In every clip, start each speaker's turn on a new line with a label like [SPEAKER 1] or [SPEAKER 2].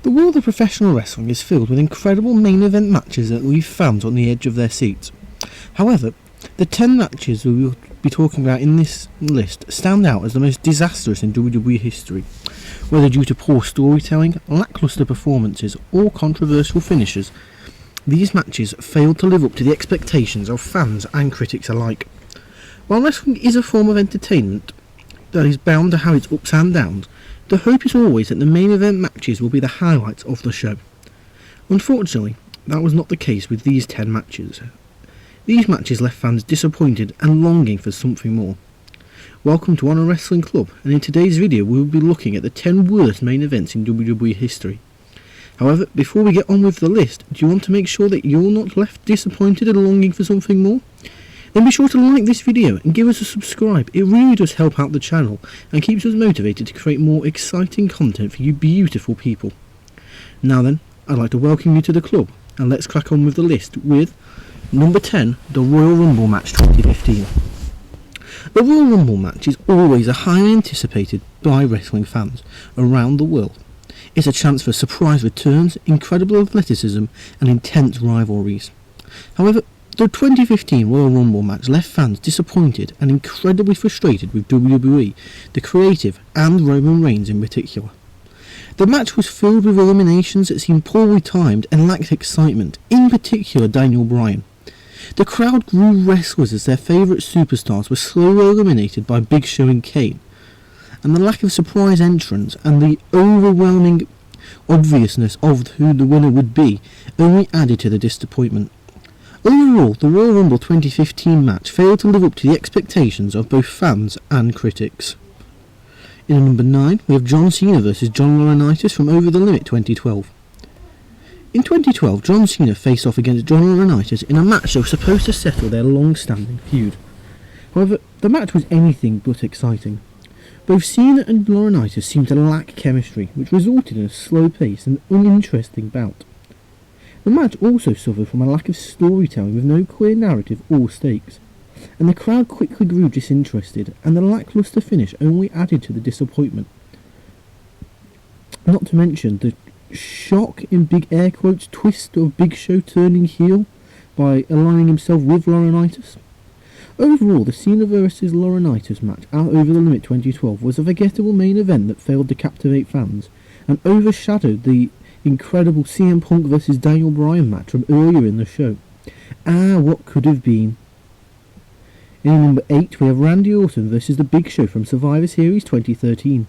[SPEAKER 1] The world of professional wrestling is filled with incredible main event matches that leave fans on the edge of their seats. However, the 10 matches we will be talking about in this list stand out as the most disastrous in WWE history, whether due to poor storytelling, lackluster performances, or controversial finishes. These matches failed to live up to the expectations of fans and critics alike. While wrestling is a form of entertainment that is bound to have its ups and downs, the hope is always that the main event matches will be the highlights of the show. Unfortunately, that was not the case with these 10 matches. These matches left fans disappointed and longing for something more. Welcome to Honor Wrestling Club, and in today's video we will be looking at the 10 worst main events in WWE history. However, before we get on with the list, do you want to make sure that you're not left disappointed and longing for something more? Then be sure to like this video and give us a subscribe. It really does help out the channel and keeps us motivated to create more exciting content for you beautiful people. Now then, I'd like to welcome you to the club, and let's crack on with the list with number 10, the Royal Rumble match 2015. The Royal Rumble match is always a highly anticipated by wrestling fans around the world. It's a chance for surprise returns, incredible athleticism and intense rivalries. However, the 2015 Royal Rumble match left fans disappointed and incredibly frustrated with WWE, the creative, and Roman Reigns in particular. The match was filled with eliminations that seemed poorly timed and lacked excitement, in particular Daniel Bryan. The crowd grew restless as their favourite superstars were slowly eliminated by Big Show and Kane, and the lack of surprise entrance and the overwhelming obviousness of who the winner would be only added to the disappointment. Overall, the Royal Rumble 2015 match failed to live up to the expectations of both fans and critics. In number 9, we have John Cena vs John Laurinaitis from Over the Limit 2012. In 2012, John Cena faced off against John Laurinaitis in a match that was supposed to settle their long-standing feud. However, the match was anything but exciting. Both Cena and Laurinaitis seemed to lack chemistry, which resulted in a slow-paced and uninteresting bout. The match also suffered from a lack of storytelling with no clear narrative or stakes, and the crowd quickly grew disinterested, and the lackluster finish only added to the disappointment. Not to mention the shock, in big air quotes, twist of Big Show turning heel by aligning himself with Laurinaitis. Overall, the Cena vs Laurinaitis match at Over the Limit 2012 was a forgettable main event that failed to captivate fans, and overshadowed the incredible CM Punk vs Daniel Bryan match from earlier in the show. What could have been. In number 8, we have Randy Orton vs The Big Show from Survivor Series 2013.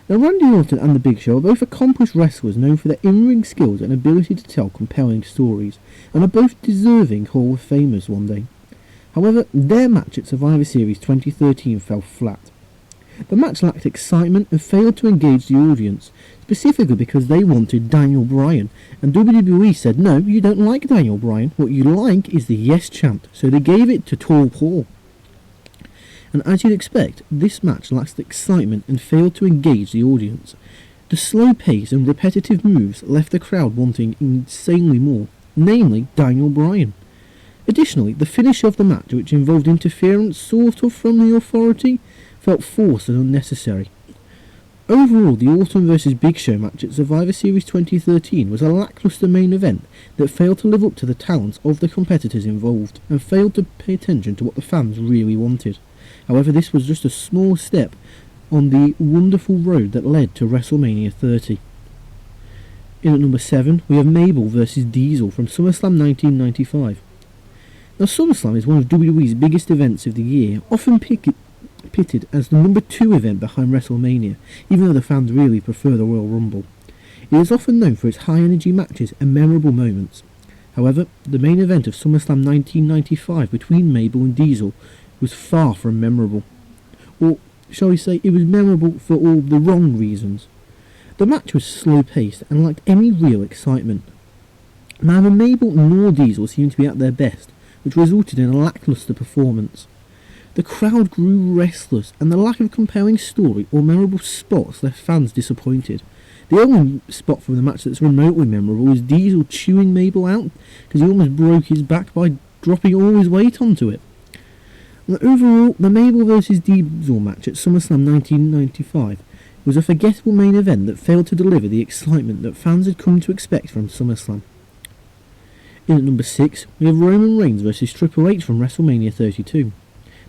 [SPEAKER 1] Now, Randy Orton and The Big Show are both accomplished wrestlers known for their in-ring skills and ability to tell compelling stories, and are both deserving Hall of Famers one day. However, their match at Survivor Series 2013 fell flat. The match lacked excitement and failed to engage the audience, specifically because they wanted Daniel Bryan, and WWE said, no, you don't like Daniel Bryan, what you like is the yes chant, so they gave it to Tall Paul. And as you'd expect, this match lacked excitement and failed to engage the audience. The slow pace and repetitive moves left the crowd wanting insanely more, namely Daniel Bryan. Additionally, the finish of the match, which involved interference sort of from the Authority, felt forced and unnecessary. Overall, the Orton vs Big Show match at Survivor Series 2013 was a lackluster main event that failed to live up to the talents of the competitors involved, and failed to pay attention to what the fans really wanted. However, this was just a small step on the wonderful road that led to WrestleMania 30. In at number 7, we have Mabel vs Diesel from SummerSlam 1995. Now, SummerSlam is one of WWE's biggest events of the year, often pitted as the number 2 event behind WrestleMania, even though the fans really prefer the Royal Rumble. It is often known for its high-energy matches and memorable moments. However, the main event of SummerSlam 1995 between Mabel and Diesel was far from memorable. Or, shall we say, it was memorable for all the wrong reasons. The match was slow-paced and lacked any real excitement. Neither Mabel nor Diesel seemed to be at their best, which resulted in a lackluster performance. The crowd grew restless, and the lack of compelling story or memorable spots left fans disappointed. The only spot from the match that's remotely memorable is Diesel chewing Mabel out, because he almost broke his back by dropping all his weight onto it. And overall, the Mabel vs Diesel match at SummerSlam 1995 was a forgettable main event that failed to deliver the excitement that fans had come to expect from SummerSlam. In at number 6, we have Roman Reigns versus Triple H from WrestleMania 32.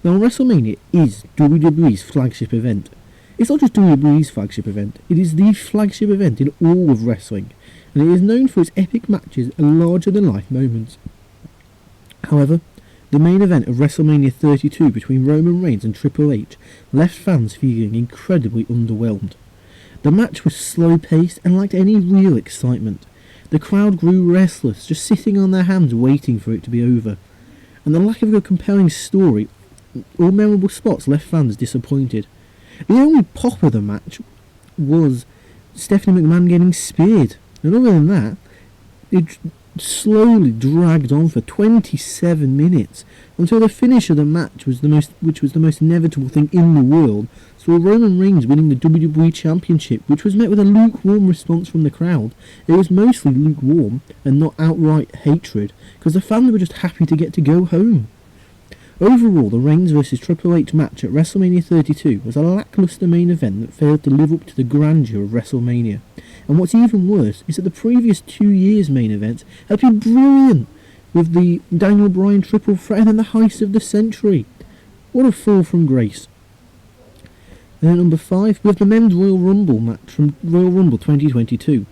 [SPEAKER 1] Now, WrestleMania is WWE's flagship event. It's not just WWE's flagship event, it is the flagship event in all of wrestling, and it is known for its epic matches and larger-than-life moments. However, the main event of WrestleMania 32 between Roman Reigns and Triple H left fans feeling incredibly underwhelmed. The match was slow-paced and lacked any real excitement. The crowd grew restless, just sitting on their hands waiting for it to be over, and the lack of a compelling story or memorable spots left fans disappointed. The only pop of the match was Stephanie McMahon getting speared, and other than that, it slowly dragged on for 27 minutes until the finish of the match was which was the most inevitable thing in the world, saw Roman Reigns winning the WWE Championship, which was met with a lukewarm response from the crowd. It was mostly lukewarm and not outright hatred, because the fans were just happy to get to go home. Overall, the Reigns vs Triple H match at WrestleMania 32 was a lackluster main event that failed to live up to the grandeur of WrestleMania. And what's even worse is that the previous 2 years' main events have been brilliant, with the Daniel Bryan triple threat and then the heist of the century. What a fall from grace. And at number 5, we have the Men's Royal Rumble match from Royal Rumble 2022.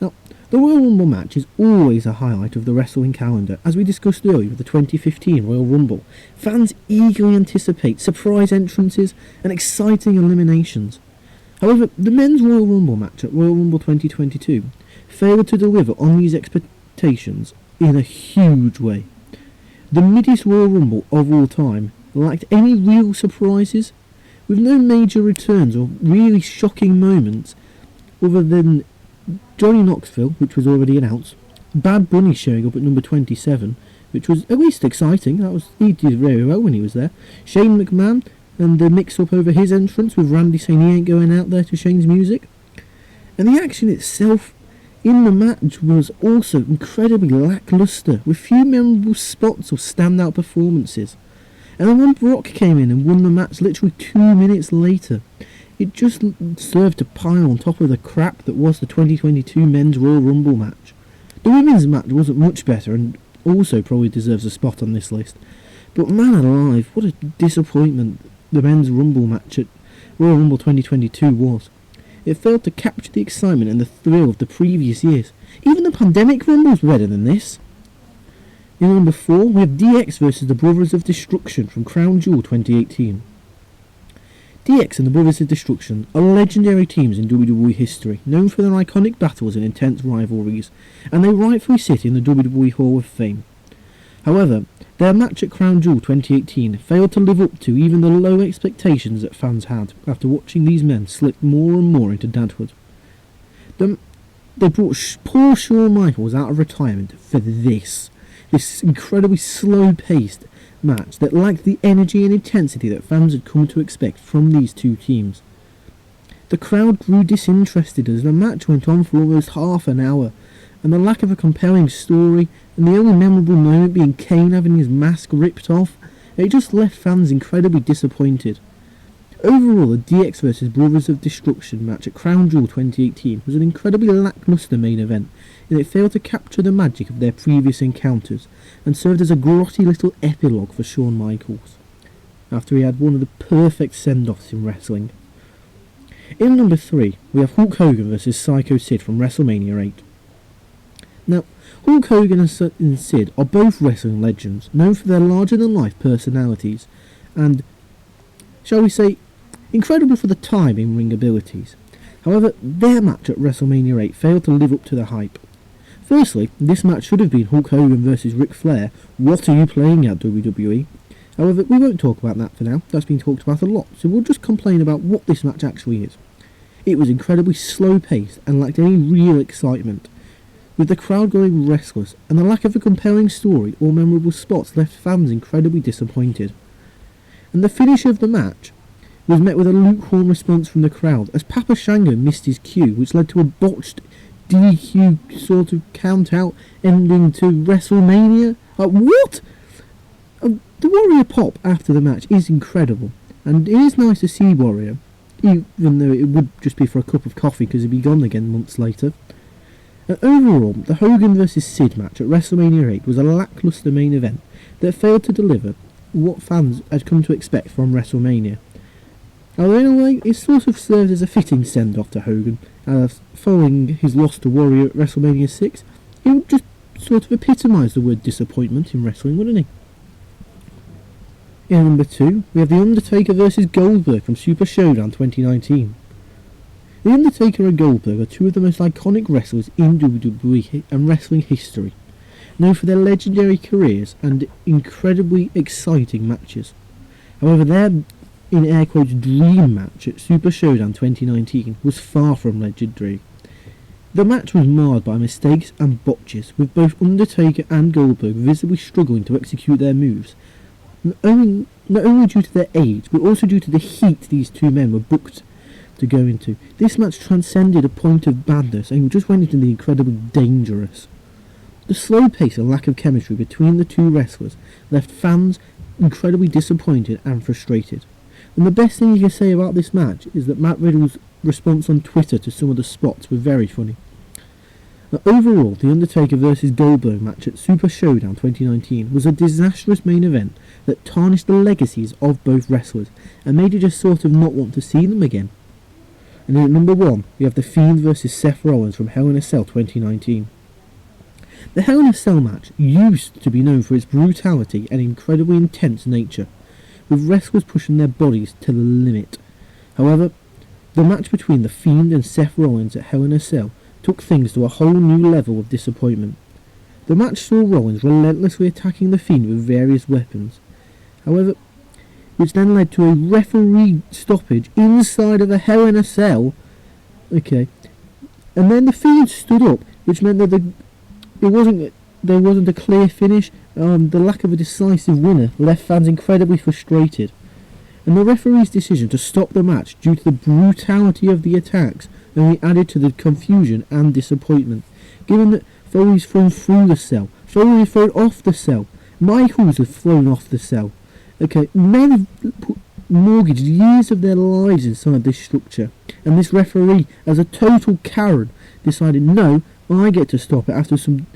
[SPEAKER 1] Now, the Royal Rumble match is always a highlight of the wrestling calendar. As we discussed earlier with the 2015 Royal Rumble, fans eagerly anticipate surprise entrances and exciting eliminations. However, the Men's Royal Rumble match at Royal Rumble 2022 failed to deliver on these expectations in a huge way. The middiest Royal Rumble of all time lacked any real surprises, with no major returns or really shocking moments other than Johnny Knoxville, which was already announced, Bad Bunny showing up at number 27, which was at least exciting. He did very well when he was there. Shane McMahon and the mix-up over his entrance with Randy saying he ain't going out there to Shane's music. And the action itself in the match was also incredibly lackluster, with few memorable spots or standout performances. And then when Brock came in and won the match literally 2 minutes later, it just served to pile on top of the crap that was the 2022 Men's Royal Rumble match. The women's match wasn't much better and also probably deserves a spot on this list. But man alive, what a disappointment the Men's Rumble match at Royal Rumble 2022 was. It failed to capture the excitement and the thrill of the previous years. Even the Pandemic Rumble was better than this. In number 4, we have DX vs the Brothers of Destruction from Crown Jewel 2018. DX and the Brothers of Destruction are legendary teams in WWE history, known for their iconic battles and intense rivalries, and they rightfully sit in the WWE Hall of Fame. However, their match at Crown Jewel 2018 failed to live up to even the low expectations that fans had after watching these men slip more and more into dadhood. They brought poor Shawn Michaels out of retirement for this incredibly slow-paced match that lacked the energy and intensity that fans had come to expect from these two teams. The crowd grew disinterested as the match went on for almost half an hour, and the lack of a compelling story, and the only memorable moment being Kane having his mask ripped off, it just left fans incredibly disappointed. Overall, the DX vs Brothers of Destruction match at Crown Jewel 2018 was an incredibly lackluster main event, and it failed to capture the magic of their previous encounters, and served as a grotty little epilogue for Shawn Michaels, after he had one of the perfect send-offs in wrestling. In number 3, we have Hulk Hogan vs Psycho Sid from WrestleMania 8. Now, Hulk Hogan and Sid are both wrestling legends, known for their larger-than-life personalities, and, shall we say, incredible for the time in ring abilities. However, their match at WrestleMania 8 failed to live up to the hype. Firstly, this match should have been Hulk Hogan vs Ric Flair. What are you playing at, WWE? However, we won't talk about that for now. That's been talked about a lot, so we'll just complain about what this match actually is. It was incredibly slow-paced and lacked any real excitement, with the crowd going restless, and the lack of a compelling story or memorable spots left fans incredibly disappointed. And the finish of the match was met with a lukewarm response from the crowd, as Papa Shango missed his cue, which led to a botched DQ sort of count-out ending to WrestleMania. What? The Warrior pop after the match is incredible, and it is nice to see Warrior. even though it would just be for a cup of coffee because he'd be gone again months later. And overall, the Hogan vs Sid match at WrestleMania 8 was a lackluster main event that failed to deliver what fans had come to expect from WrestleMania. Although in a way, it sort of served as a fitting send-off to Hogan, as following his loss to Warrior at WrestleMania 6, it would just sort of epitomise the word disappointment in wrestling, wouldn't he? In number 2, we have The Undertaker vs Goldberg from Super Showdown 2019. The Undertaker and Goldberg are two of the most iconic wrestlers in WWE and wrestling history, known for their legendary careers and incredibly exciting matches. However, their, in air quotes, dream match at Super Showdown 2019 was far from legendary. The match was marred by mistakes and botches, with both Undertaker and Goldberg visibly struggling to execute their moves, not only due to their age, but also due to the heat these two men were booked to go into. This match transcended a point of badness and just went into the incredibly dangerous. The slow pace and lack of chemistry between the two wrestlers left fans incredibly disappointed and frustrated. And the best thing you can say about this match is that Matt Riddle's response on Twitter to some of the spots were very funny. Now, overall, the Undertaker vs Goldberg match at Super Showdown 2019 was a disastrous main event that tarnished the legacies of both wrestlers and made you just sort of not want to see them again. And then at number 1, we have The Fiend vs Seth Rollins from Hell in a Cell 2019. The Hell in a Cell match used to be known for its brutality and incredibly intense nature, with wrestlers pushing their bodies to the limit. However, the match between The Fiend and Seth Rollins at Hell in a Cell took things to a whole new level of disappointment. The match saw Rollins relentlessly attacking The Fiend with various weapons, however, which then led to a referee stoppage inside of a Hell in a Cell. Okay, and then The Fiend stood up, which meant that there wasn't a clear finish. The lack of a decisive winner left fans incredibly frustrated, and the referee's decision to stop the match due to the brutality of the attacks only added to the confusion and disappointment, given that Foley's thrown through the cell, Foley had thrown off the cell, Michaels had thrown off the cell. Okay, men have mortgaged years of their lives inside this structure, and this referee, as a total Karen, decided, no, I get to stop it after some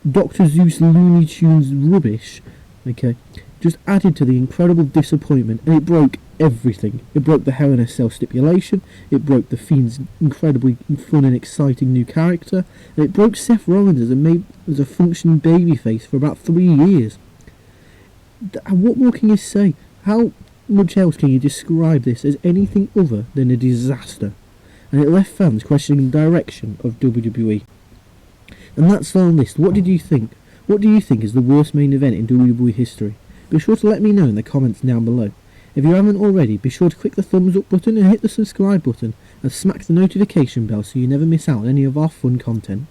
[SPEAKER 1] Dr. Zeus Looney Tunes rubbish, okay, just added to the incredible disappointment, and it broke everything. It broke the Hell in a Cell stipulation, it broke The Fiend's incredibly fun and exciting new character, and it broke Seth Rollins as a functioning babyface for about 3 years. What more can you say? How much else can you describe this as anything other than a disaster? And it left fans questioning the direction of WWE. And that's our list. What did you think? What do you think is the worst main event in WWE history? Be sure to let me know in the comments down below. If you haven't already, be sure to click the thumbs up button and hit the subscribe button and smack the notification bell so you never miss out on any of our fun content.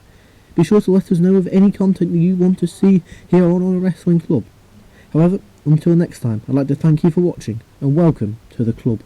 [SPEAKER 1] Be sure to let us know of any content that you want to see here on our wrestling club. However, until next time, I'd like to thank you for watching and welcome to the club.